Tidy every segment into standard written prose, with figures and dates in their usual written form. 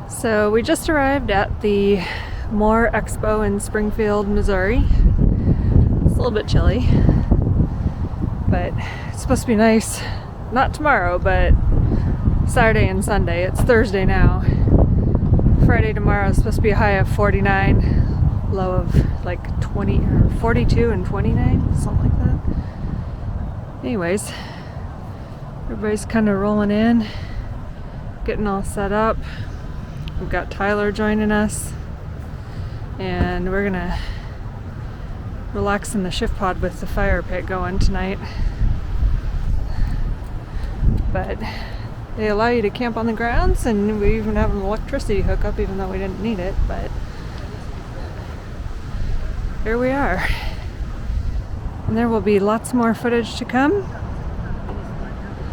So we just arrived at the MO Expo in Springfield, Missouri. It's a little bit chilly, but it's supposed to be nice. Not tomorrow, but Saturday and Sunday. It's Thursday now. Friday tomorrow is supposed to be a high of 49, low of like 20 or 42 and 29, something like that. Anyways, everybody's kind of rolling in, getting all set up. We've got Tyler joining us, and we're gonna relax in the shift pod with the fire pit going tonight. But they allow you to camp on the grounds, and we even have an electricity hookup even though we didn't need it, but here we are. And there will be lots more footage to come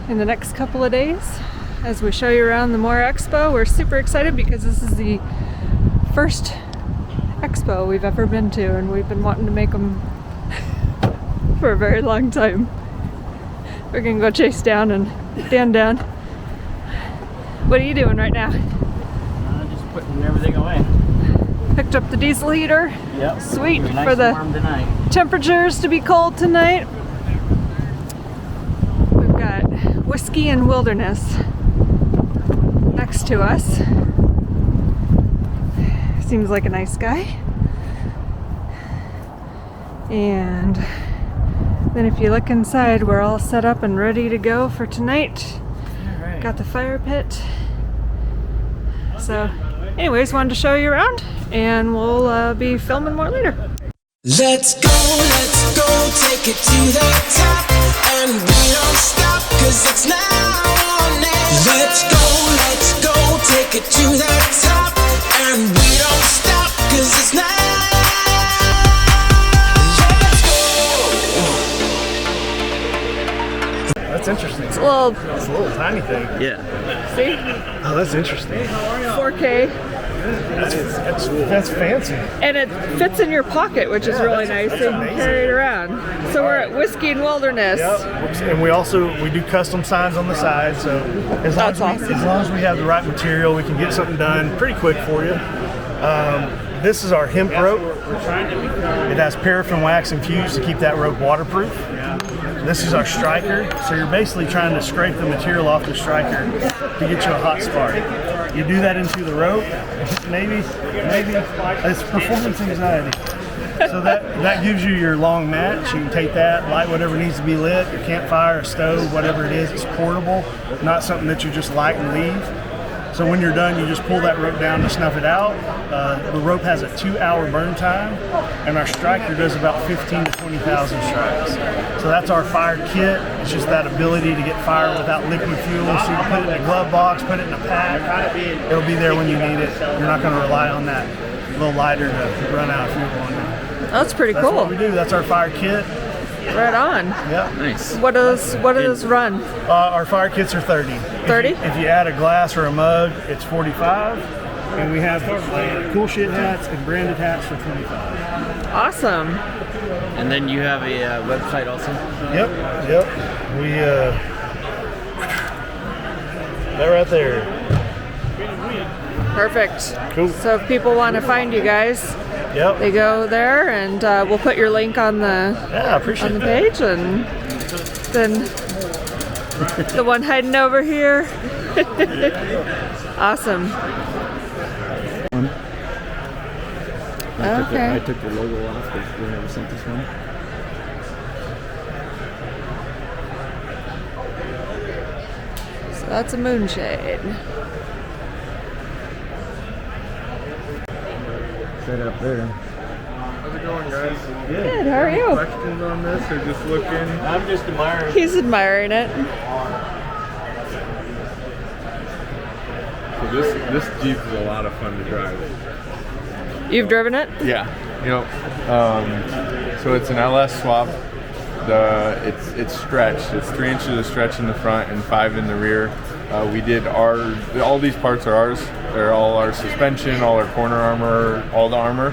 in the next couple of days as we show you around the MO Expo. We're super excited because this is the first expo we've ever been to, and we've been wanting to make them for a very long time. We're gonna go chase down and Dan down. What are you doing right now? Just putting everything away. Picked up the diesel heater. Yep. Sweet, nice for the warm tonight. Temperatures to be cold tonight. We've got Whiskey and Wilderness next to us. Seems like a nice guy. And then if you look inside, we're all set up and ready to go for tonight. All right. Got the fire pit. So anyways, wanted to show you around, and we'll be filming more later. Let's go, take it to the top, and we don't stop, cause it's now or never. Let's go, take it to the top, and we don't stop, cause it's now. That's interesting. It's a little tiny thing. Yeah. see, Oh, that's interesting. 4K, That's fancy. and it fits in your pocket, which is really nice, so you can carry it around. So we're at Whiskey and Wilderness. Yep. And we do custom signs on the side, so as long, That's awesome. as long as we have the right material, we can get something done pretty quick for you. This is our hemp rope. It has paraffin wax infused to keep that rope waterproof. This is our striker, so you're basically trying to scrape the material off the striker to get you a hot spark. You do that into the rope, maybe it's performance anxiety. So that gives you your long match. You can take that, light whatever needs to be lit, your campfire, a stove, whatever it is. It's portable, not something that you just light and leave. So when you're done, you just pull that rope down to snuff it out. The rope has a 2-hour burn time, and our striker does about 15 to 20,000 strikes. So that's our fire kit. It's just that ability to get fire without liquid fuel. So you can put it in a glove box, put it in a pack. It'll be there when you need it. You're not going to rely on that little lighter to run out of fuel on you. That's pretty That's cool. what we do. That's our fire kit. Right on. Yep. Nice. What does run? Our fire kits are 30. 30? If you add a glass or a mug, it's 45. And we have cool shit hats and branded hats for 25. Awesome. And then you have a website also? Yep. We that right there. Perfect. Cool. So if people want to find you guys, Yep. they go there, and we'll put your link on the Yeah, I appreciate on the that. page, and then the one hiding over here. Awesome. Okay. I took the logo off because we never sent this one. So that's a moonshade. Set it up there. How's it going, guys? Good. How are you? Questions on this or just looking? I'm just admiring. He's admiring it. So this Jeep is a lot of fun to drive. You've driven it? Yeah. So it's an LS swap. It's stretched. It's 3 inches of stretch in the front and 5 in the rear. We did all these parts are ours. They're all our suspension, all our corner armor, all the armor.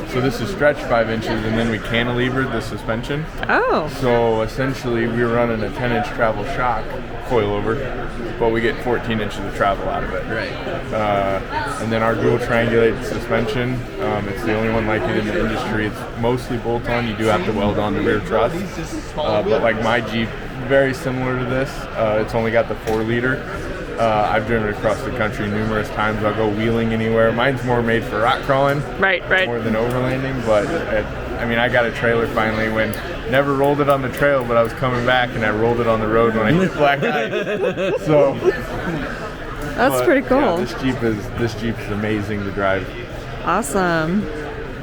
So this is stretched 5 inches, and then we cantilevered the suspension. Oh. So essentially we were running a 10-inch travel shock coilover, but we get 14 inches of travel out of it. Right. And then our dual triangulated suspension, it's the only one like it in the industry. It's mostly bolt-on. You do have to weld on the rear truss. But like my Jeep, very similar to this. It's only got the 4-liter. I've driven across the country numerous times. I'll go wheeling anywhere. Mine's more made for rock crawling, Right. more than overlanding. But I mean, I got a trailer finally when never rolled it on the trail, but I was coming back and I rolled it on the road when I hit black ice. So That's pretty cool. Yeah, this Jeep is amazing to drive. Awesome.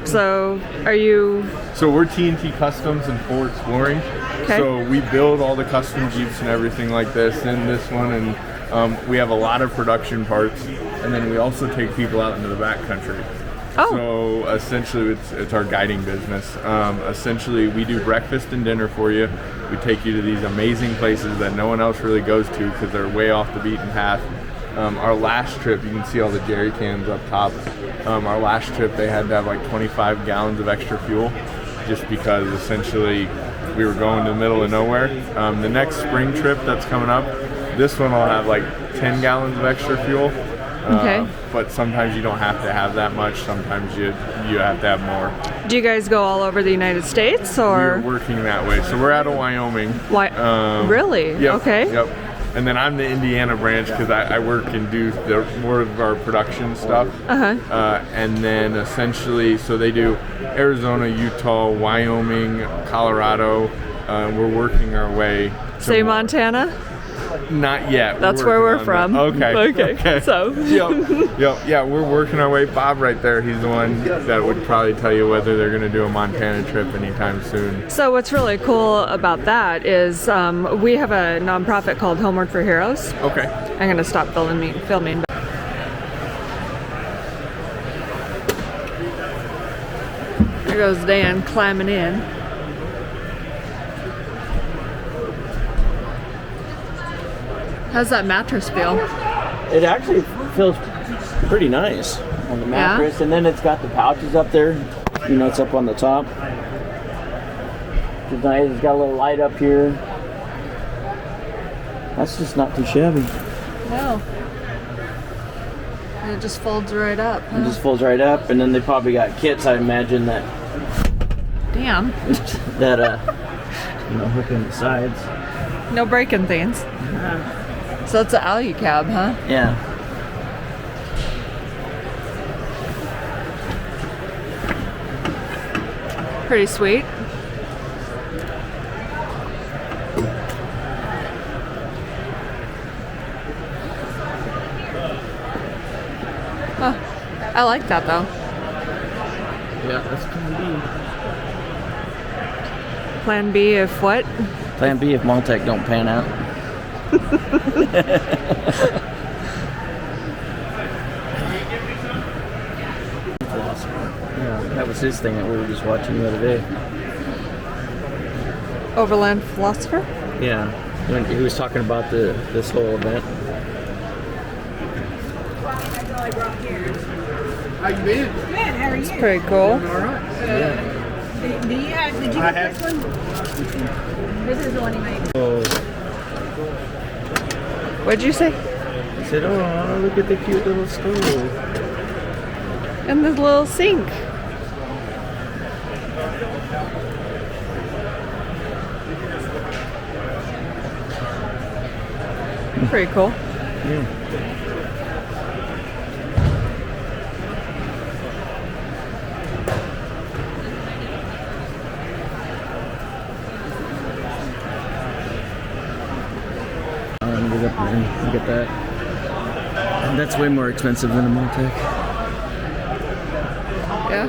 So, are you? So we're TNT Customs and Ford Exploring. Okay. So we build all the custom Jeeps and everything like this in this one, and we have a lot of production parts, and then we also take people out into the backcountry. Oh. So essentially, it's our guiding business. Essentially, we do breakfast and dinner for you. We take you to these amazing places that no one else really goes to because they're way off the beaten path. Our last trip, you can see all the jerry cans up top. Our last trip, they had to have like 25 gallons of extra fuel just because essentially we were going to the middle of nowhere. The next spring trip that's coming up, this one will have like 10 gallons of extra fuel. Okay. But sometimes you don't have to have that much. Sometimes you have to have more. Do you guys go all over the United States, We're or? working that way. So we're out of Wyoming. Why? Really? Yep, Okay. Yep. And then I'm the Indiana branch because I work and do more of our production stuff. And then essentially, so they do Arizona, Utah, Wyoming, Colorado. We're working our way. Say more. Montana. Not yet. That's where we're working on from. that. Okay. So. Yep. Yeah, we're working our way. Bob right there, he's the one that would probably tell you whether they're going to do a Montana trip anytime soon. So what's really cool about that is we have a nonprofit called Homeward for Heroes. Okay. I'm gonna stop filming. There goes Dan climbing in. How's that mattress feel? It actually feels pretty nice on the mattress, and then it's got the pouches up there. You know, it's up on the top. It's nice. It's got a little light up here. That's just not too shabby. No. And it just folds right up. It just folds right up, and then they probably got kits, I imagine, that Damn. hook in the sides. No breaking things. So it's an alu cab, huh? Yeah. Pretty sweet. Huh. I like that though. Yeah, that's Plan B if what? Plan B if Maltec don't pan out. Yeah, that was his thing that we were just watching the other day. Overland Philosopher? Yeah, when he was talking about this whole event. It's pretty cool. Did you get this one? This is the one he made. Oh, What'd you say? he said, "Oh, look at the cute little stove." And the little sink. Pretty cool. Get up there and get that. And that's way more expensive than a Maltec. Yeah.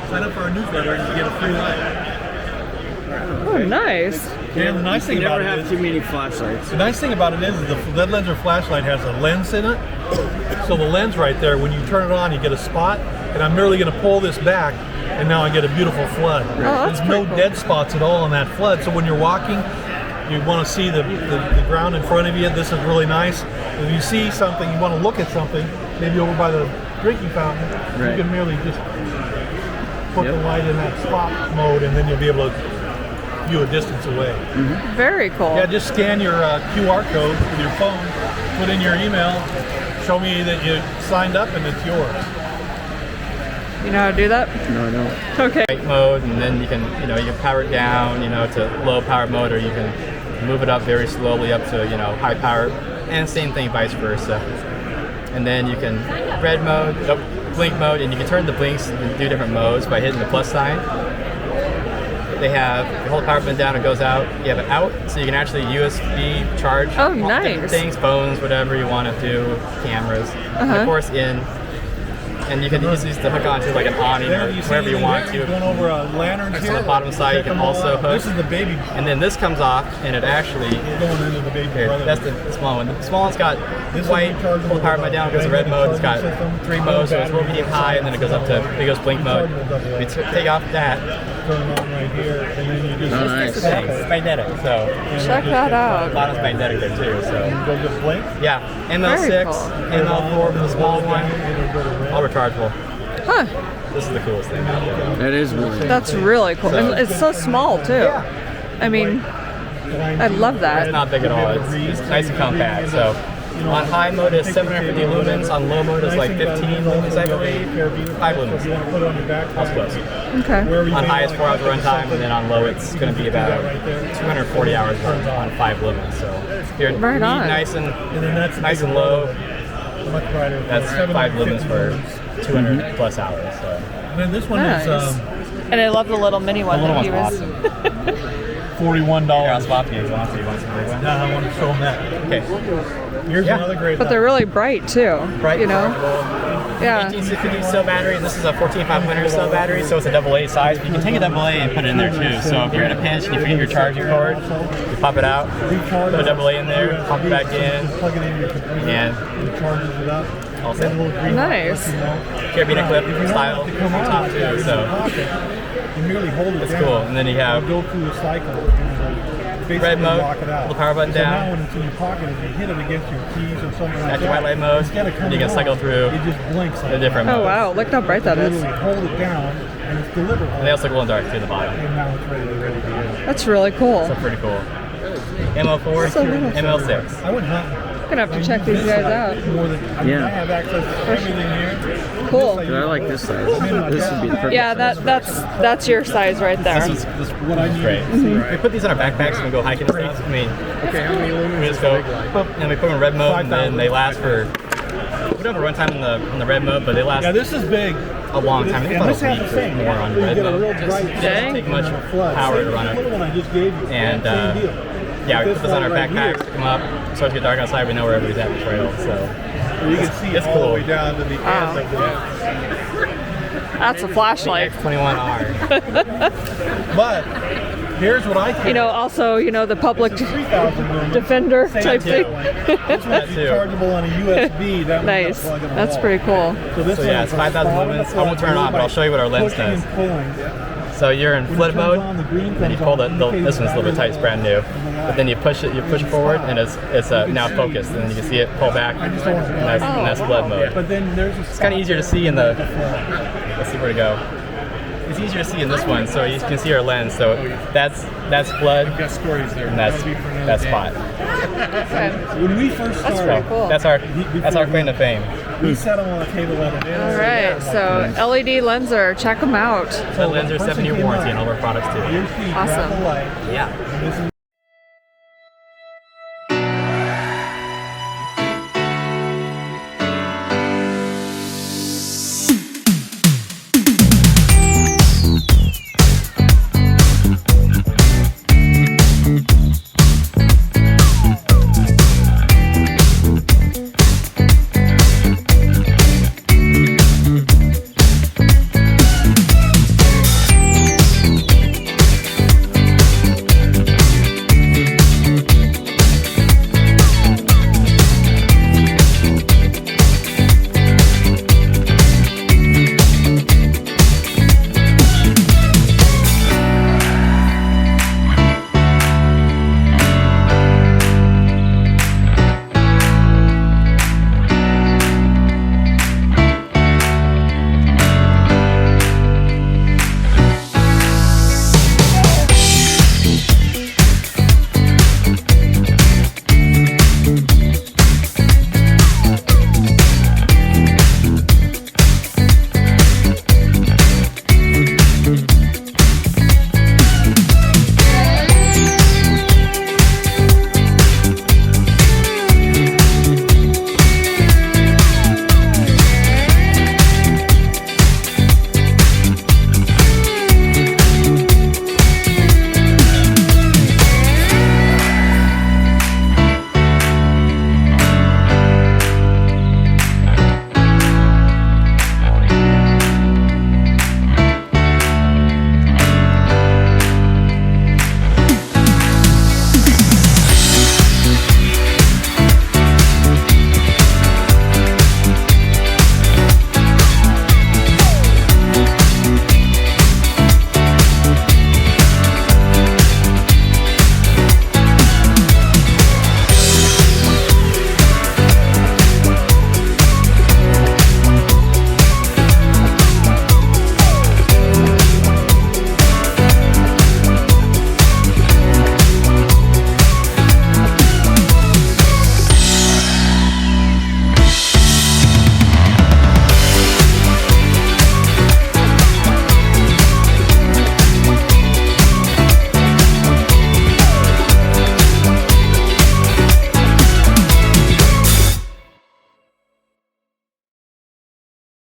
Sign up for our newsletter and you get a free light. Oh, nice. And the nice thing You about never it have is, too many flashlights. the nice thing about it is the lead lenser flashlight has a lens in it. So the lens right there, when you turn it on, you get a spot. And I'm merely going to pull this back, and now I get a beautiful flood. that's There's no pretty cool. dead spots at all on that flood. So when you're walking, you want to see the ground in front of you. This is really nice. If you see something, you want to look at something, maybe over by the drinking fountain, Right. you can merely just put the light in that spot mode, and then you'll be able to you a distance away. Very cool. Yeah, just scan your QR code with your phone, put in your email, show me that you signed up, and it's yours. You know how to do that? No, I don't. Okay. Light mode, and then you can power it down, to low power mode, or you can move it up very slowly up to, high power, and same thing vice versa. And then you can red mode, blink mode, and you can turn the blinks and do different modes by hitting the plus sign. They have, you hold the power button down, it goes out. You have it out, so you can actually USB charge Oh, all different nice. things, phones, whatever you want to do, cameras. And of course in, and you can use these to hook onto like an awning or wherever you want to. Going over lanterns It's here. on the bottom side, you can also hook. This is the baby. And then this comes off, and it actually, Going into the baby here, brother. that's the small one. The small one's got This is white, rechargeable pull the power button down, it goes to red mode. It's got 3 modes, so it's low, medium, high, and then it goes up to, it goes blink mode. We take off that, Turn it on right here, and then you just Nice. it's magnetic, so Check that the out. bottom's magnetic there too, so. go just blink. Yeah, ML6, Very cool. ML4 for the small one, It'll go to red. all rechargeable. Huh. This is the coolest thing out there. That is really. That's really cool. And it's so small too. I mean, I love It's that. not big at all, it's nice and compact, so. On high mode it's 750 lumens, on low mode it's like 15 lumens I believe, 5 lumens. You want to put it on your back. That's close. Okay. On high it's 4 hours runtime, and then on low it's going to be about 240 hours run on 5 lumens. So if you're Right need on. nice and And then that's nice and low, much brighter. that's 5 lumens for 200 plus hours. So And then this one Nice. is And I love the little mini one the little that one's he was. awesome. $41. Here, I'll swap you. You want to see one? No, I want to show them that. Okay. Here's Yeah. another great. But they're really bright too. Bright, You know? Yeah. 1860 cell battery. This is a 14500 cell battery, so it's a AA size. But you can take a AA and put it in there too. So if you're in a pinch and you forget your charging cord, you pop it out, put a AA in there, pop it back in, Plug it in your computer. and It charges it up. all That set. little green Nice. light lets you know. Carabiner clip If you style want it to come on on, top it's too. in your So pocket. You merely hold it it's down. cool. And then you have Go through the cycle. And basically red mode, lock it out. pull the power button so down. now when it's in your pocket, if you hit it against your keys or something like Got that, your white light mode, instead of and coming you can cycle on, through it just blinks like the different Oh modes. wow, look how bright that is. Literally hold it down, and it's deliverable. And they also glow in the dark too at the bottom. And now it's ready to go. That's really cool. So pretty cool. ML4, So little. ML6. I went hunting. I'm gonna have to check these guys out. More than I mean, Yeah. I have access to everything here. Cool. Dude, I like this size. This would be the perfect Yeah, size. that's your size right there. This is what I need. Great. We put these in our backpacks when we go hiking and stuff. I mean, we just go, boop, and we put them in red mode, and then they last for. We don't have a runtime in the red mode, but they last Yeah, this is big. a long time. I think And about this a has week the or same. more on You red get a mode. real Just bright doesn't take much power to run The little it. one I just gave you. And same deal. yeah, we put this on our one right backpacks, pick them up. So it gets dark outside, we know where everybody's at in the trail. So here, you can see it's all cool. the way down to the Wow. end of the. That's a flashlight. X21R. But here's what I think. You know, also, you know, the public 3,000 lumens. defender type too. thing. This That one's too. chargeable on a USB. That Nice. That's pretty cool. This So yeah, it's 5,000 lumens. I won't turn it on, but I'll show you what our lens does. So you're in flip mode, then you pull this one's a little bit tight, it's brand new. But then you push it forward, and it's now focused, and then you can see it pull back, and that's flood mode. But then there's a It's kind of easier to see in the. Let's see where to go. It's easier to see in this one, so you can see our lens. So that's flood, and that's spot. When we first started, That's pretty cool. That's our claim to fame. we set them on a table at an end. All right, so LED lenser, check them out. The lens are 7-year warranty on all our products too. Your feet Awesome. grab the light, Yeah. and this is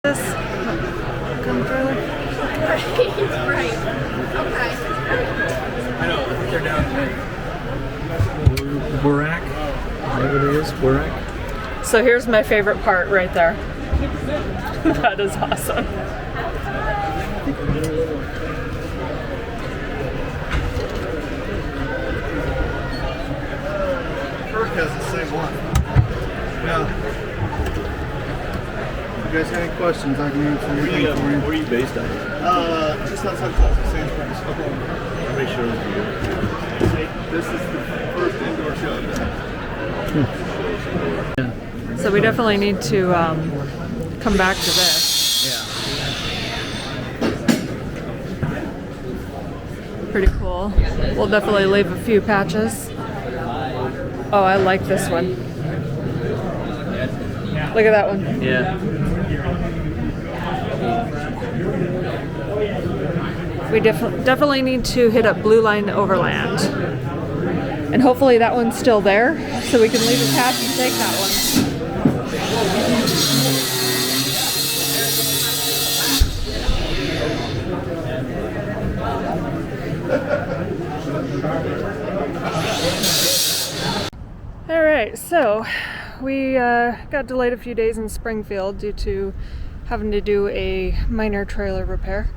this? Come trailer? Right. Okay. I know, they're down there. Burak? Is that what it is? Burak? So here's my favorite part right there. That is awesome. Kirk has the same one. Yeah. If you guys have any questions, I can answer anything for you. Where are you based on? Just outside Tulsa, Sand Springs. How many shows do you do? This is the first indoor show. So we definitely need to come back to this. Pretty cool. We'll definitely leave a few patches. Oh, I like this one. Look at that one. Yeah. We definitely need to hit up Blue Line Overland. And hopefully that one's still there, so we can leave a patch and take that one. All right, so we got delayed a few days in Springfield due to having to do a minor trailer repair.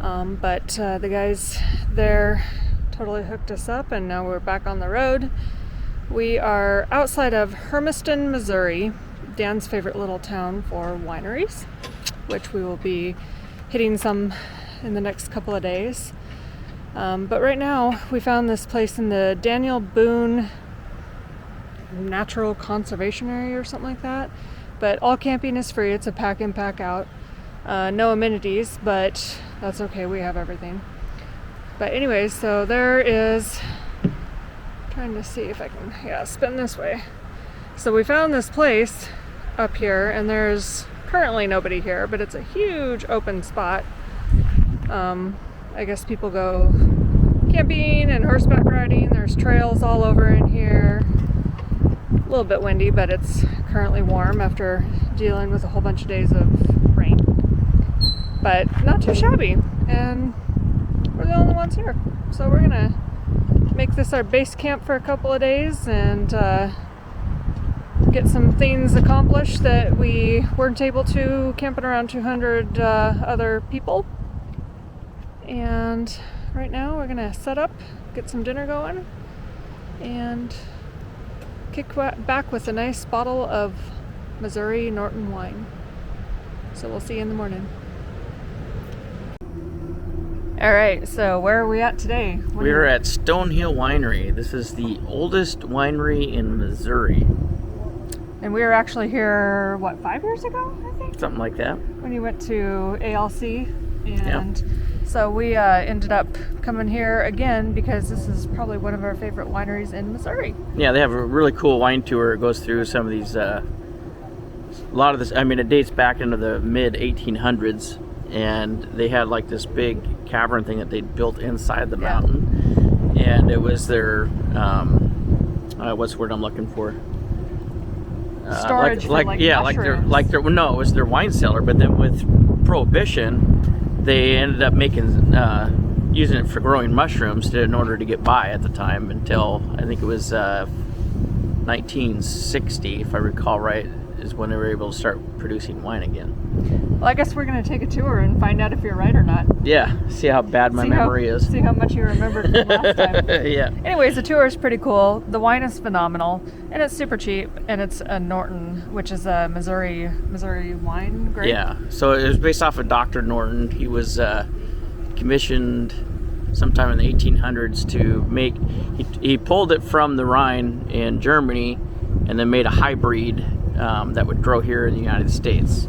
But the guys there totally hooked us up, and now we're back on the road. We are outside of Hermiston, Missouri, Dan's favorite little town for wineries, which we will be hitting some in the next couple of days. But right now we found this place in the Daniel Boone Natural Conservation Area or something like that. But all camping is free. It's a pack in, pack out. No amenities, but that's okay. We have everything. But anyways, so there is, trying to see if I can, spin this way. So we found this place up here, and there's currently nobody here, but it's a huge open spot. I guess people go camping and horseback riding. There's trails all over in here. A little bit windy, but it's currently warm after dealing with a whole bunch of days of rain. But not too shabby, and we're the only ones here. So we're gonna make this our base camp for a couple of days and get some things accomplished that we weren't able to camping around 200 other people. And right now we're gonna set up, get some dinner going, and kick back with a nice bottle of Missouri Norton wine. So we'll see you in the morning. All right, so where are we at today? We're at Stonehill Winery. This is the oldest winery in Missouri. And we were actually here, what, 5 years ago, I think? Something like that. When you went to ALC. And so we ended up coming here again because this is probably one of our favorite wineries in Missouri. Yeah, they have a really cool wine tour. It goes through some of these, a lot of this, I mean, it dates back into the mid 1800s. And they had like this big cavern thing that they built inside the mountain. And it was their, what's the word I'm looking for? Storage for mushrooms. No, it was their wine cellar. But then with Prohibition, they ended up making, using it for growing mushrooms in order to get by at the time until I think it was 1960, if I recall right, is when they were able to start producing wine again. Well, I guess we're going to take a tour and find out if you're right or not. Yeah, see how bad my memory is. See how much you remembered from last time. Yeah. Anyways, the tour is pretty cool. The wine is phenomenal, and it's super cheap, and it's a Norton, which is a Missouri wine grape. Yeah, so it was based off of Dr. Norton. He was commissioned sometime in the 1800s to make, he pulled it from the Rhine in Germany and then made a hybrid that would grow here in the United States.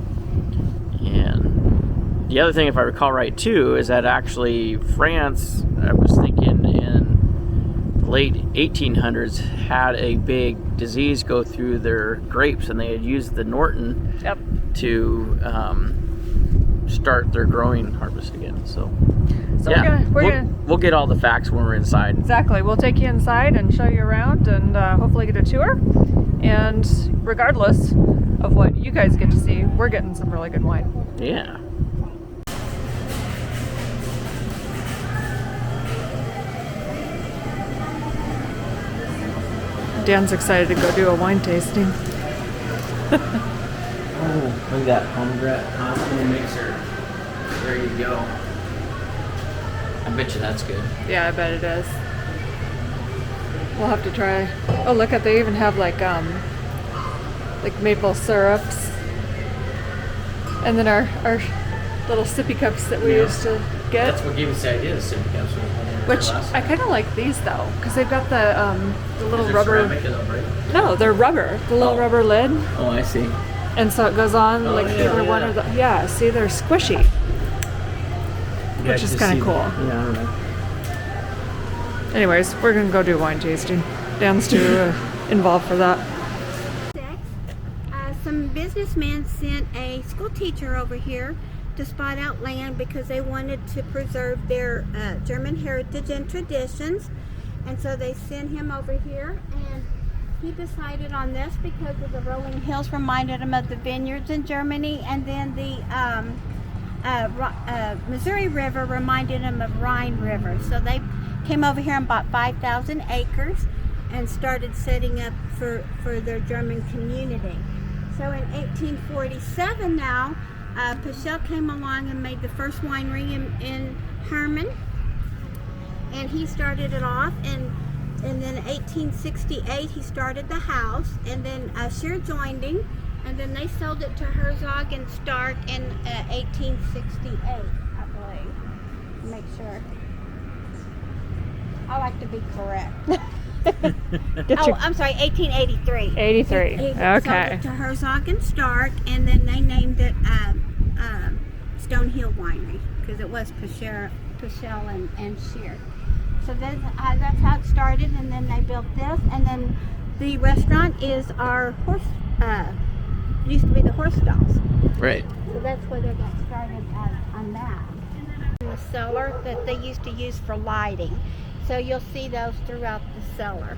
And the other thing, if I recall right too, is that actually France, I was thinking in the late 1800s, had a big disease go through their grapes, and they had used the Norton to start their growing harvest again. So yeah, we'll get all the facts when we're inside. Exactly. We'll take you inside and show you around and hopefully get a tour. And regardless of what you guys get to see, we're getting some really good wine. Yeah. Dan's excited to go do a wine tasting. Oh, look at that home mixer. There you go. I bet you that's good. Yeah, I bet it is. We'll have to try. Oh, look at, they even have like maple syrups. And then our little sippy cups that we used to get. That's what gave us the idea of sippy cups. Which I kind of like these though, because they've got the little rubber. Right? No, they're rubber. The little rubber lid. Oh, I see. And so it goes on like either one or the. Yeah, see, they're squishy. Yeah, Which is kind of cool. Yeah, I don't know. Anyways, we're gonna go do wine tasting. Dan's too involved for that. Some businessmen sent a school teacher over here to spot out land because they wanted to preserve their German heritage and traditions, and so they sent him over here, and he decided on this because of the rolling hills reminded him of the vineyards in Germany, and then the Missouri River reminded him of Rhine River. So they came over here and bought 5,000 acres and started setting up for their German community. So in 1847 now, Pichel came along and made the first winery in Hermann, and he started it off, and then in 1868 he started the house, and then Scheer joined him, and then they sold it to Herzog and Stark in 1868, I believe. Make sure. I like to be correct. I'm sorry, 1883. 83. He sold Okay. it to Herzog and Stark, and then they named it Stonehill Winery because it was Pichel and Scheer. So that's how it started, and then they built this, and then the restaurant is our horse. Used to be the horse stalls. Right. So that's where they got started on that. The cellar that they used to use for lighting. So you'll see those throughout the cellar.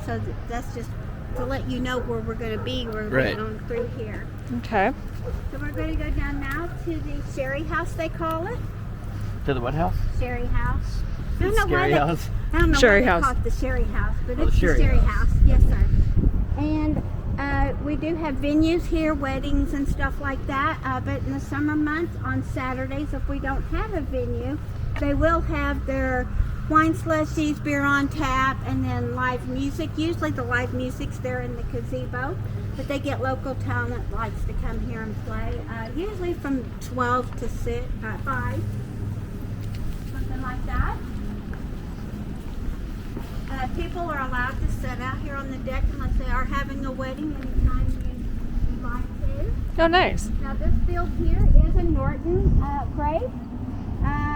So that's just to let you know where we're going to be. We're going on through here. Okay. So we're going to go down now to the sherry house, they call it. To the what house? Sherry house. I don't know why Scary house. I don't know Sherry why house. they call it the sherry house, but Oh, it's the the sherry sherry house. house. Yes, sir. And we do have venues here, weddings and stuff like that. But in the summer months, on Saturdays, if we don't have a venue, they will have their wine slushies, beer on tap, and then live music. Usually the live music's there in the gazebo, but they get local talent that likes to come here and play. Usually from 12 to 5, something like that. People are allowed to sit out here on the deck unless they are having a wedding anytime you'd like to. Oh, nice. Now this field here is a Norton grape.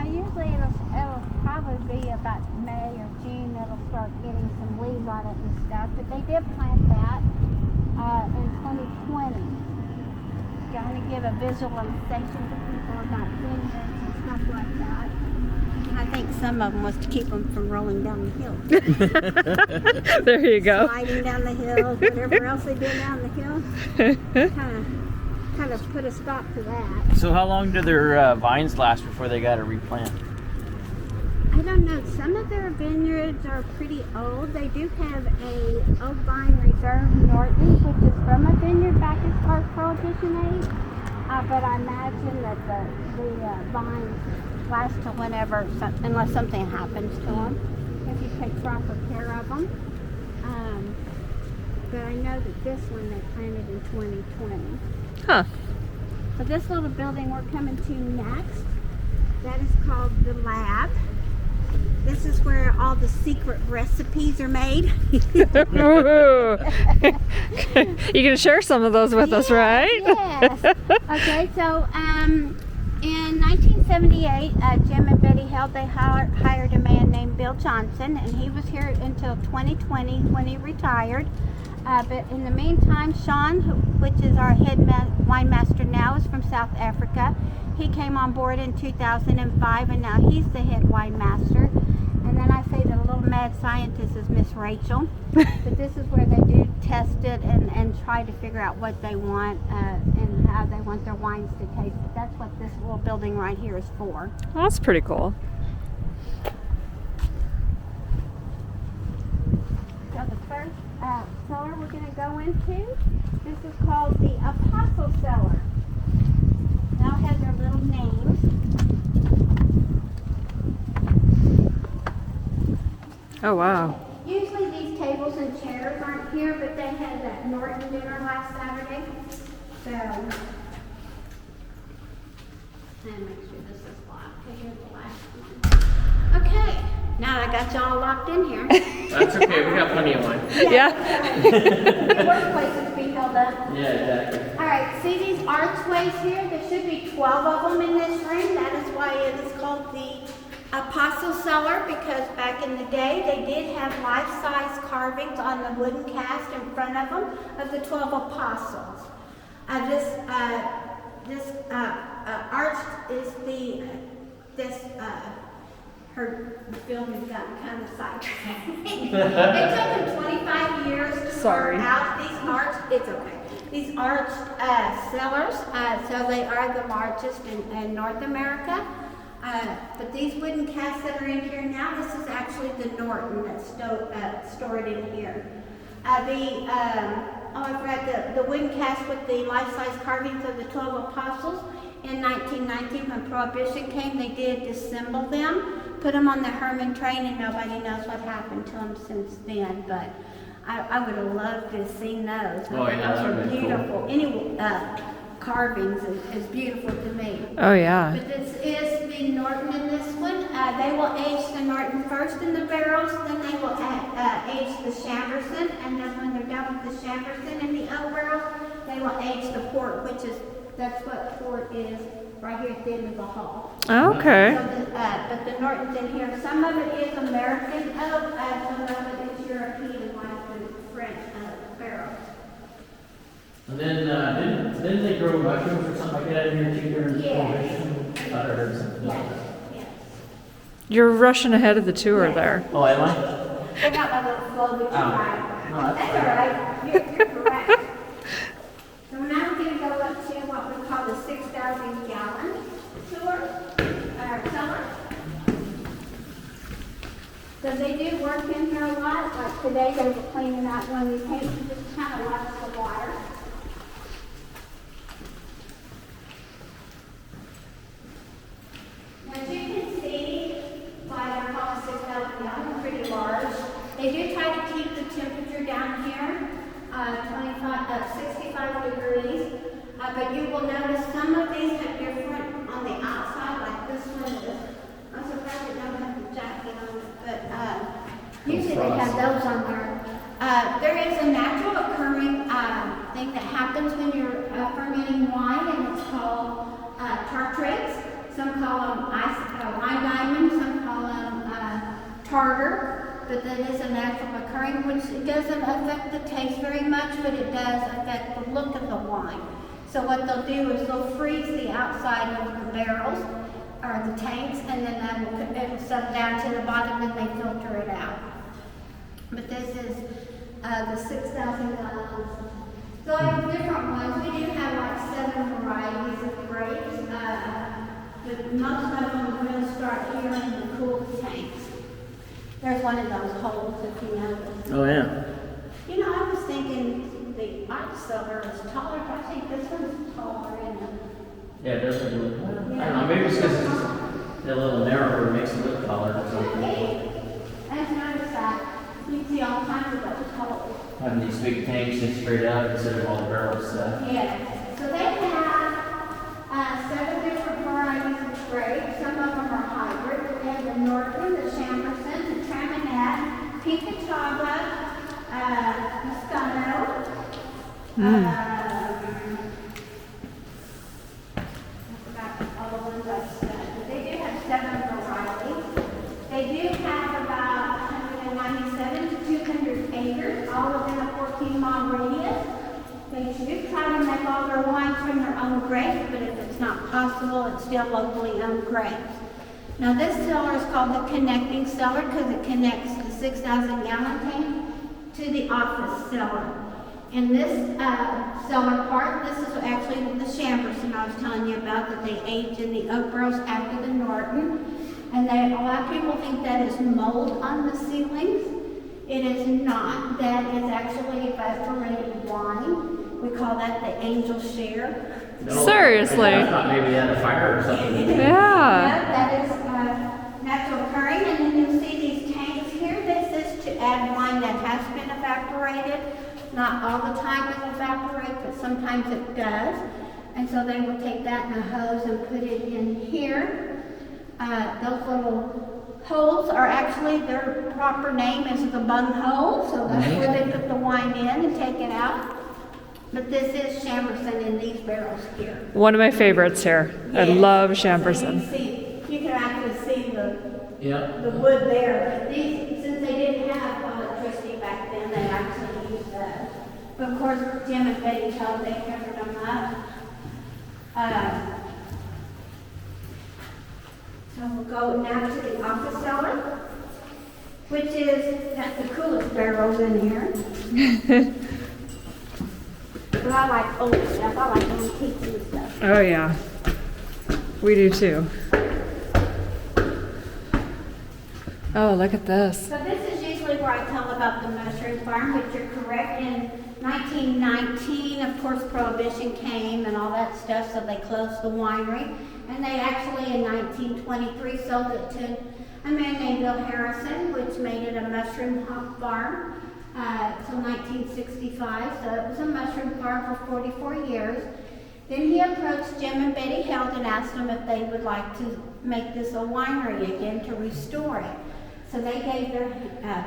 Usually it'll probably be about May or June it'll start getting some leaves on it and stuff, but they did plant that in 2020. Going to give a visualization to people about vineyards and stuff like that. I think some of them was to keep them from rolling down the hill. There you go. Sliding down the hill, whatever else they did down the hill. Kind of put a stop to that. So how long do their vines last before they got to replant? I don't know. Some of their vineyards are pretty old. They do have a oak vine reserve, Norton, which is from a vineyard back as far as Prohibition age. But I imagine that the vines last till whenever, unless something happens to them, if you take proper care of them. But I know that this one they planted in 2020. Huh. So this little building we're coming to next, that is called the lab. This is where all the secret recipes are made. Ooh. You can share some of those with us, right? Yes. Okay, so in 1978, Jim and Betty Held, they hired a man named Bill Johnson, and he was here until 2020 when he retired. But in the meantime, Sean, which is our head wine master now, is from South Africa. He came on board in 2005, and now he's the head wine master. And then I say the little mad scientist is Miss Rachel. But this is where they do test it and try to figure out what they want and how they want their wines to taste. But that's what this little building right here is for. Well, that's pretty cool. So the first cellar we're going to go into, this is called the Apostle Cellar. They all have their little names. Oh, wow. Usually these tables and chairs aren't here, but they had that Norton dinner last Saturday. So, and make sure this is locked. Okay, here's the last one. Okay, now I got y'all locked in here. That's okay. We got plenty of wine. Yeah. Worst places to be held up. Yeah, exactly. All right, see these archways here? There should be 12 of them in this room. That is why it is called the Apostle Cellar, because back in the day they did have life-size carvings on the wooden cast in front of them of the 12 apostles. This arch is her film has gotten kind of sidetracked. It took them 25 years to carve out these arched. It's okay. These arched cellars, so they are the largest in North America. But these wooden casts that are in here now, this is actually the Norton that's stored in here. I forgot the wooden cast with the life-size carvings of the 12 apostles. In 1919, when Prohibition came, they did disassemble them, put them on the Hermann train, and nobody knows what happened to them since then. But I would have loved to have seen those. Oh, yeah, those that are would be beautiful. cool. Any carvings is beautiful to me. Oh, yeah. But this is the Norton in this one. They will age the Norton first in the barrels, then they will age the Chamberson, and then when they're done with the Chamberson in the oak barrels, they will age the port, that's what port is right here at the end of the hall. Okay. So but the Norton's in here. Some of it is American oak, some of it is European, like the French barrels. And then didn't they grow mushrooms or something like that in here too during the Prohibition? I thought I heard something like that. Yes. You're rushing ahead of the tour there. Oh, am I? I got my little flow with No, That's all right. You're correct. So now we're going to go up to what we call the 6,000-gallon tour, cellar. So they do work in here a lot. Like today, they were cleaning out one of these tanks and just kind of lots of water. As you can see, why they're called 6,000 gallons, pretty large. They do try to keep the temperature down here, 65 degrees. But you will notice some of these have different on the outside, like this one is. I'm surprised it don't have the jacket on it, but usually they have those on there. There is a natural occurring thing that happens when you're fermenting wine, and it's called tartrates. Some call them wine diamonds, some call them tartar, but that is a natural occurring, which it doesn't affect the taste very much, but it does affect the look of the wine. So what they'll do is they'll freeze the outside of the barrels or the tanks, and then it'll settle down to the bottom, and they filter it out. But this is the 6,000 gallons. So I have different ones. We do have like 7 varieties of grapes. But most of them will start here in the cool tanks. There's one of those holes, if you notice. Oh, yeah. You know, I was thinking the art cellar is taller, but I think this one's taller. Yeah, it does look a little. I don't know, maybe it's because it's a little narrower, it makes it look taller or something. I've noticed that. You see all kinds of those holes. Having these big tanks just straight out instead of all the barrels. Yeah. So they have 7 different varieties of grapes. Some of them are hybrid. They have the Norton, the Chamberson, the Traminette, Picatava, Moscato. I forgot all the ones I said. But they do have 7 varieties. They do have about 197 to 200 acres, all within a 14-mile radius. They do try to make all their wines from their own grapes, but if it's not possible, it's still locally owned grapes. Now this cellar is called the connecting cellar because it connects the 6,000 gallon tank to the office cellar. In this cellar part, this is actually the Chamberson I was telling you about, that they aged in the oak barrels after the Norton. And a lot of people think that is mold on the ceilings. It is not. That is actually evaporated wine. We call that the angel share. Seriously? I thought maybe they had a fire or something. Yeah. Yeah, that is natural occurring. And then you'll see these tanks here. This is to add wine that has been evaporated. Not all the time it will evaporate, but sometimes it does. And so they will take that in a hose and put it in here. Those little holes are actually, their proper name is the bung hole. So that's where they put the wine in and take it out. But this is Chamberson in these barrels here. One of my favorites here. I Yes. love So Chamberson. you can actually see the Yeah. wood there. But these, since they didn't have electricity back then, they actually used that. But of course, Jim and Betty told they covered them up. So we'll go now to the office cellar, which is that's the coolest barrels in here. But I like old stuff. I like antiques and stuff. Oh yeah. We do too. Oh, look at this. So this is usually where I tell about the mushroom farm, which you're correct. In 1919, of course, Prohibition came and all that stuff, so they closed the winery. And they actually, in 1923, sold it to a man named Bill Harrison, which made it a mushroom farm till 1965. So it was a mushroom farm for 44 years. Then he approached Jim and Betty Held and asked them if they would like to make this a winery again to restore it. So they gave their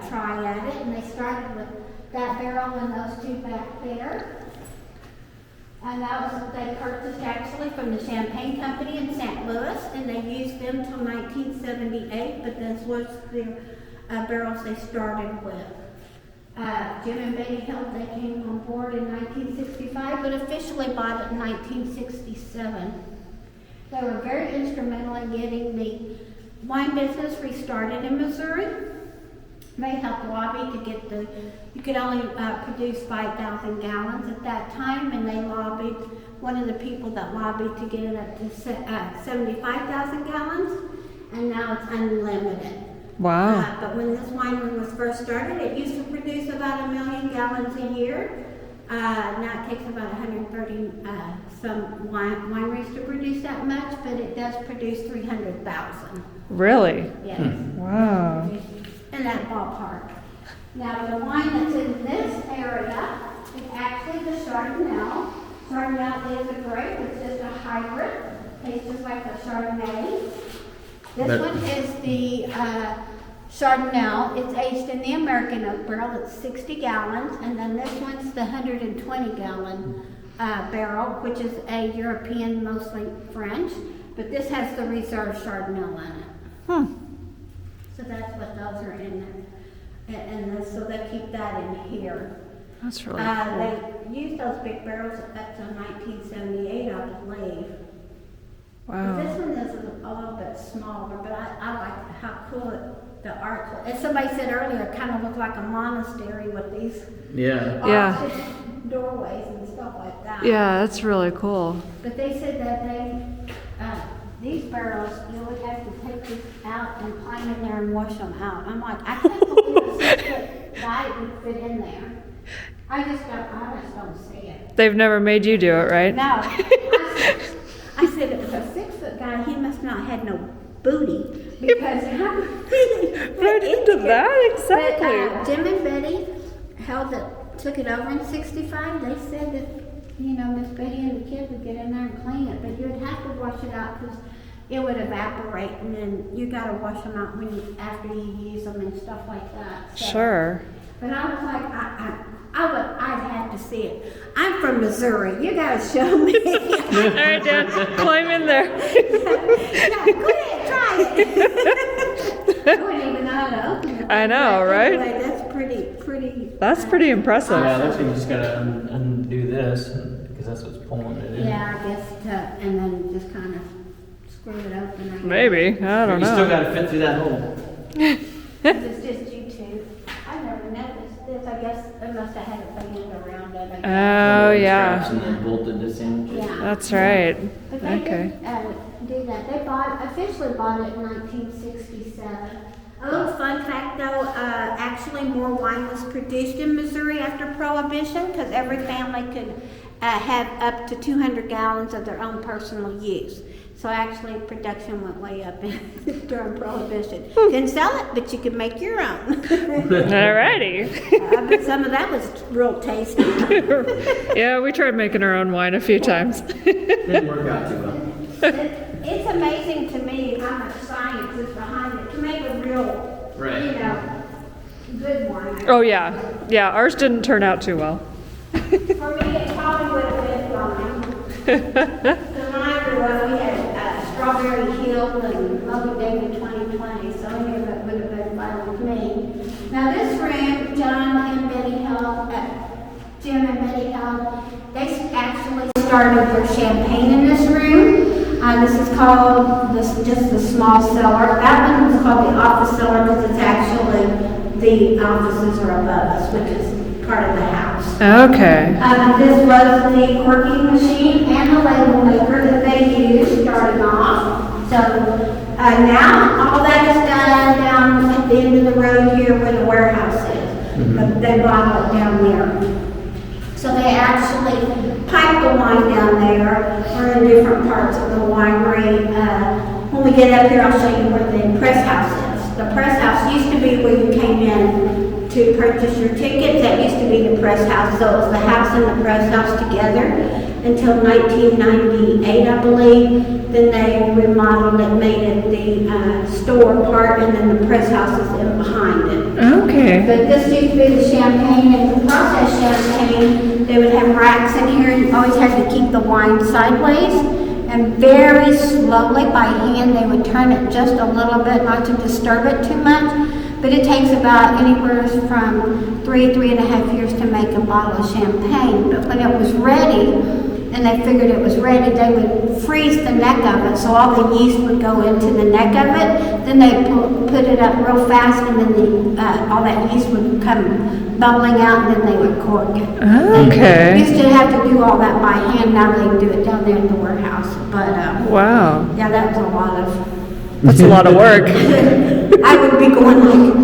try at it, and they started with that barrel and those two back there. And that was what they purchased actually from the Champagne Company in St. Louis, and they used them till 1978, but this was the barrels they started with. Jim and Betty Hill, they came on board in 1965, but officially bought it in 1967. They were very instrumental in getting the wine business restarted in Missouri. They helped lobby to get you could only produce 5,000 gallons at that time, and they lobbied, one of the people that lobbied to get it up to 75,000 gallons, and now it's unlimited. Wow. But when this winery was first started, it used to produce about 1 million gallons a year. Now it takes about 130 some wineries to produce that much, but it does produce 300,000. Really? Yes. Wow. In that ballpark. Now the wine that's in this area is actually the Chardonnay. Chardonnay is a grape. It's just a hybrid. Tastes just like a Chardonnay. This one is the Chardonnay. It's aged in the American oak barrel. It's 60 gallons. And then this one's the 120 gallon barrel, which is a European, mostly French. But this has the reserve Chardonnay in it. So that's what those are in there. And so they keep that in here. That's really cool. They used those big barrels up to 1978, I believe. Wow. This one is a little bit smaller, but I like how cool the art. As somebody said earlier, it kind of looked like a monastery with these Yeah. doorways and stuff like that. Yeah, that's really cool. But they said that these barrels, you would have to take this out and climb in there and wash them out. I'm like, I can't believe a 6-foot guy would fit in there. I just don't see it. They've never made you do it, right? No. I said, if a 6-foot guy, he must not have no booty. Because how would he fit Right into in that, here? exactly. But Jim and Betty took it over in 65. They said that, Miss Betty and the kids would get in there and clean it. But you'd have to wash it out because it would evaporate. And then you got to wash them out after you use them and stuff like that. So. Sure. But I was like, I'd have to see it. I'm from Missouri. You gotta show me. All right, Dad, climb in there. Yeah, go ahead, try it. I wouldn't even know how to open it. I know, But right? Anyway, that's pretty. That's pretty impressive. Yeah, it looks like you just gotta undo this because that's what's pulling it in. Yeah, I guess, and then just kind of screw it open. I guess. Maybe. I don't You still know. got to fit through that hole. It's just YouTube. I never noticed this. I guess they must have had a band around it. I guess. Oh, Straps yeah. and then bolted this in. Yeah. That's right. But they Okay. did do that. They officially bought it in 1967. A little fun fact though, actually more wine was produced in Missouri after Prohibition because every family could have up to 200 gallons of their own personal use. So actually production went way up during Prohibition. Didn't sell it, but you could make your own. Alrighty. But some of that was real tasty. Yeah, we tried making our own wine a few times. Didn't work out too well. It's amazing to me how much science is behind it to make a real, Right. you know, good wine. Oh, yeah. Yeah, ours didn't turn out too well. For me, it probably would have been fine. Because when I grew up, we had Strawberry Hill and Moby David 2020, so any of it would have been fine with me. Now this room, Jim and Betty held, they actually started their champagne in this room. This is called just the small cellar. That one was called the office cellar because it's actually the offices are above us, which is part of the house. Okay. This was the corking machine and the label maker that they used starting off. So now all that is done down at the end of the road here where the warehouse is. But they bottle it down there. So they actually pipe the wine down there. We're in different parts of the winery. When we get up here, I'll show you where the press house is. The press house used to be where you came in to purchase your tickets. That used to be the press house. So it was the house and the press house together until 1998, I believe. Then they remodeled it, made it the store part, and then the press house is in behind it. Okay. But this used to be the champagne, and to process champagne, they would have racks in here, and you always had to keep the wine sideways. And very slowly, by hand, they would turn it just a little bit, not to disturb it too much. But it takes about anywhere from 3.5 years to make a bottle of champagne. But when it was ready, and they figured it was ready, they would freeze the neck of it, so all the yeast would go into the neck of it. Then they put it up real fast, and then all that yeast would come bubbling out, and then they would cork it. Okay. They used to have to do all that by hand. Now they do it down there in the warehouse. But Wow. yeah, that was a lot of. That's a lot of work. I would be going like,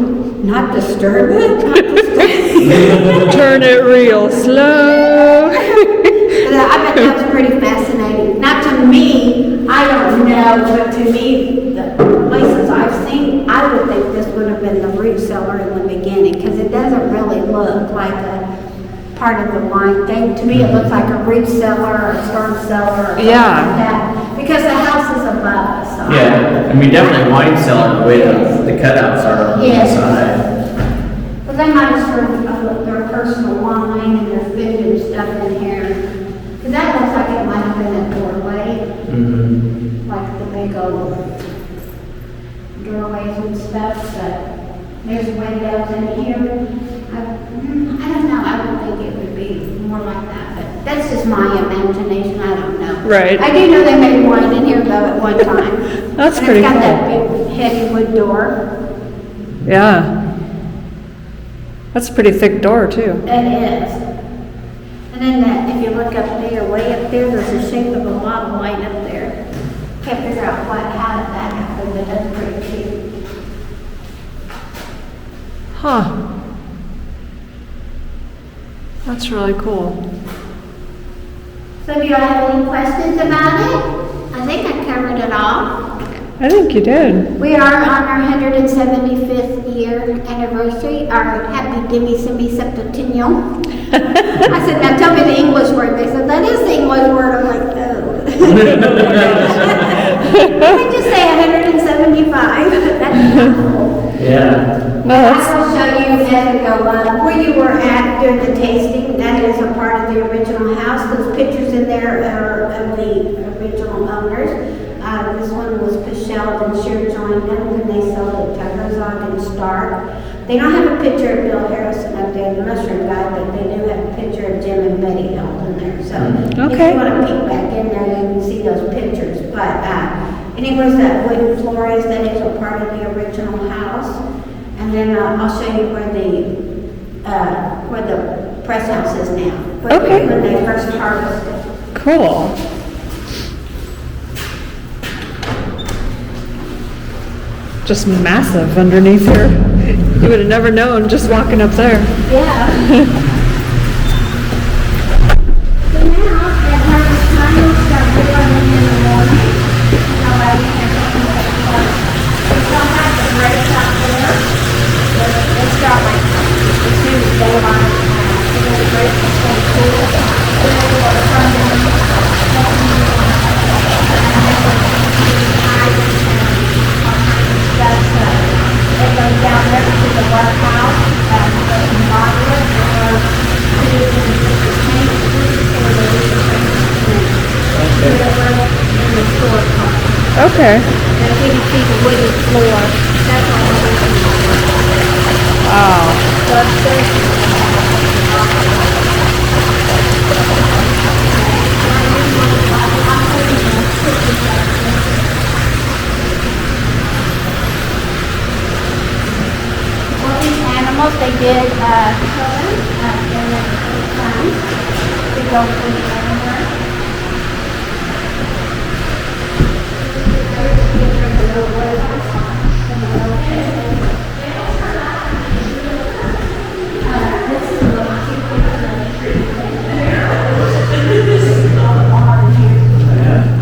not disturb it, not disturb it. Turn it real slow. I bet that's pretty fascinating. Not to me, I don't know, but to me, the places I've seen, I would think this would have been the root cellar in the beginning, because it doesn't really look like a part of the wine thing. To me, it looks like a root cellar or a storm cellar or something like that, because the house is above us. So Yeah, I mean, definitely wine cellar, the way the cutouts are on the inside. But they might have served their personal wine and their food and stuff in here. Because that looks like it might have been a doorway. Like the big old doorways and stuff. But there's windows in here. I don't know. I would think it would be more like that. But that's just my imagination. I don't know. Right. I do know they made wine in here though at one time. That's And pretty it's got cool. that big heavy wood door. Yeah. That's a pretty thick door too. It is. And then if you look up there, way up there, there's the shape of a bottle light up there. Can't figure out how did that happen, but that's pretty cute. Huh. That's really cool. So do you have any questions about it? I think I covered it all. I think you did. We are on our 175th year anniversary, our happy demisemi-septennial. I said, now tell me the English word. They said, that is the English word. I'm like, oh. I just say 175. That's not cool. Yeah. No, that's, I will show you as we go up where you were at during the tasting. That is a part of the original house. Those pictures in there are of the original owners. This one was Pichelle and Cher joined them, and they sold it to Herzog and Stark. They don't have a picture of Bill Harrison up there, the mushroom guy, but they do have a picture of Jim and Betty held in there. So if Okay. you want to peek back in there, you can see those pictures. But And it was that wooden floors that is a part of the original house. And then I'll show you where the press house is now. Okay. When they first harvested. Cool. Just massive underneath here. You would have never known just walking up there. Yeah. So now, at harvest time, we'll start working in the morning. Nobody can come to the park. We don't have the race out there. They start like as soon as daylight. And then the race is so cool. Then they go to Sunday. It goes down there to the workhouse, the moderate, or to the paint in the store part. Okay. And if you can see the wooden floor, that's all it is. Wow. So upstairs, well, these animals, they did children in the time to go for the animals.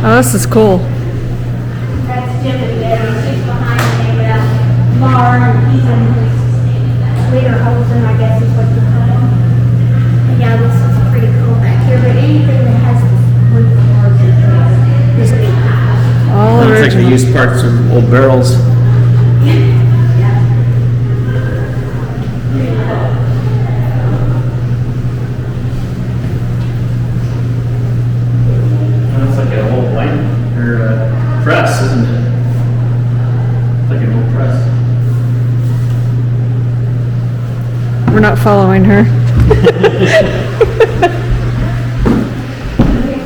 Oh, this is cool. That's Jim there. He's behind the bar, and he's in his leader hosen, I guess is what you call him. And yeah, this is pretty cool back here. But anything that has wood floors is big. All Looks like they original. used parts of old barrels. That's like an old wine or press, isn't it? Like an old press. We're not following her. Here's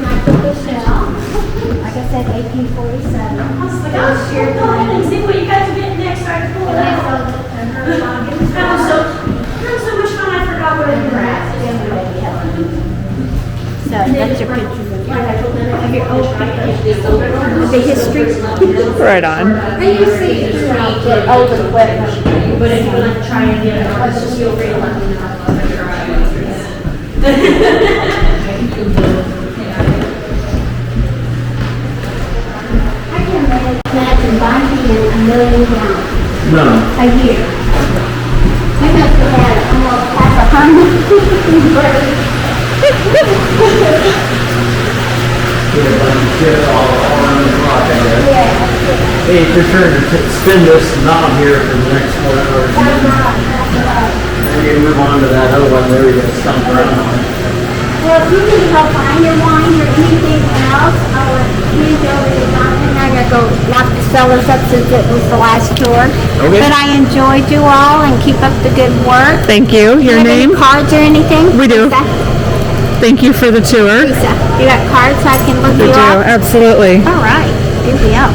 my cookie shell. Like I said, 1847. Go ahead and see what you guys are getting next. So I can pull it out. That was so much fun. I forgot where you were at. So that's your pictures of your old pictures. The history. Right on. And you see the old equipment. But if you want to try and get it, let's just feel free to let me know. I can imagine buying $1 million No. a year. We must have had almost half a Hermann. Hey, it's your turn to spin this knob here for the next 4 hours. We're going to move on to that other one there we're going to stomp around on. Well, if you need help find your wine or anything else, I would hand you over to Jonathan. I gotta go lock the cellars up since it was the last tour. Okay. But I enjoyed you all and keep up the good work. Thank you. Your Do you have any name? cards or anything? We do. Lisa? Thank you for the tour. Lisa, you got cards so I can look We you do, up? absolutely. All right. Here we go.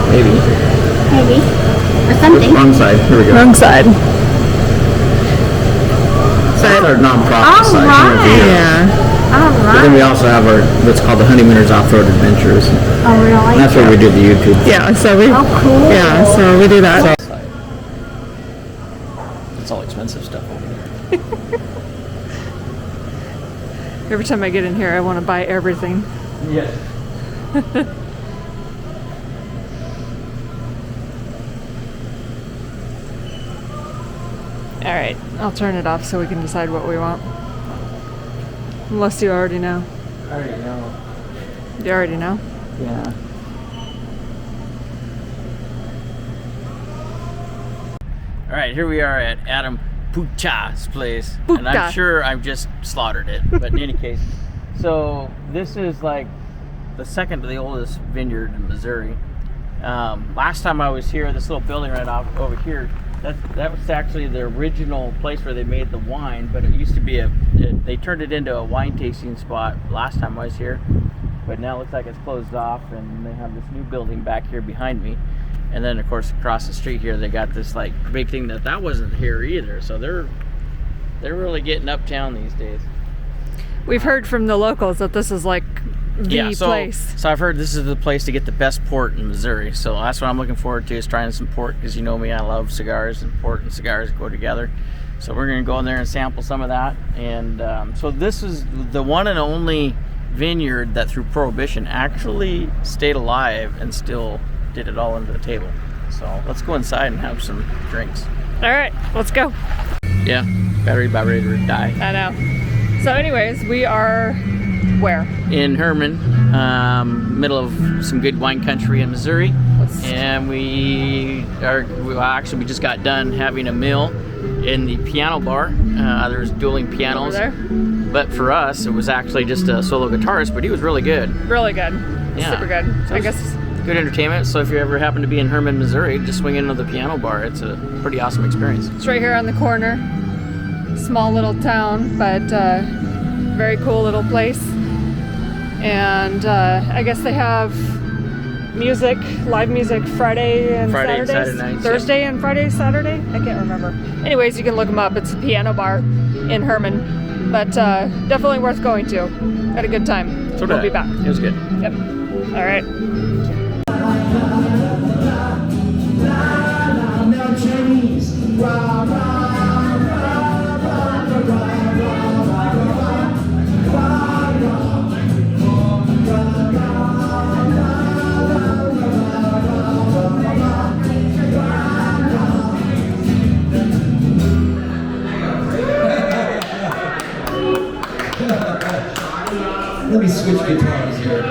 Maybe. Maybe. Or something. Wrong side. Here we go. Wrong side. That's our non-profit All side. right. Yeah. All But then right. we also have our what's called the Honeymooners Offroad Adventures. Oh, really? And that's where we do the YouTube. Yeah, so we. Oh, cool. Yeah, so we do that. It's all expensive stuff over there. Every time I get in here, I want to buy everything. Yes. All right, I'll turn it off so we can decide what we want. Unless you already know. I already know. You already know? Yeah. All right, here we are at Adam Pucha's place, and I'm Pucha. sure I've just slaughtered it. But in any case, so this is like the second to the oldest vineyard in Missouri. Last time I was here, this little building right off over here, that was actually the original place where they made the wine, but it used to be they turned it into a wine tasting spot last time I was here. but now it looks like it's closed off, and they have this new building back here behind me. And then of course across the street here they got this like big thing that wasn't here either. So they're really getting uptown these days. We've heard from the locals that this is like the place. So I've heard this is the place to get the best port in Missouri. So that's what I'm looking forward to, is trying some port, because you know me, I love cigars, and port and cigars go together. So we're going to go in there and sample some of that. And so this is the one and only vineyard that through Prohibition actually stayed alive and still did it all into the table. So let's go inside and have some drinks. All right, let's go. Yeah, battery about ready to die. I know. So anyways, we are where? In Hermann, middle of some good wine country in Missouri. And we just got done having a meal in the piano bar. There's dueling pianos. Over there? But for us, it was actually just a solo guitarist, but he was really good. Really good. Yeah. Super good. So I guess good entertainment. So if you ever happen to be in Hermann, Missouri, just swing into the piano bar. It's a pretty awesome experience. it's right here on the corner. Small little town, but very cool little place. And I guess they have music, live music Friday and Friday and Saturdays. Saturday nights, Thursday and Friday, Saturday? I can't remember. Anyways, you can look them up. It's a piano bar in Hermann. But definitely worth going to. Had a good time. So we'll be back. It was good. Yep. All right. Let me switch guitars here.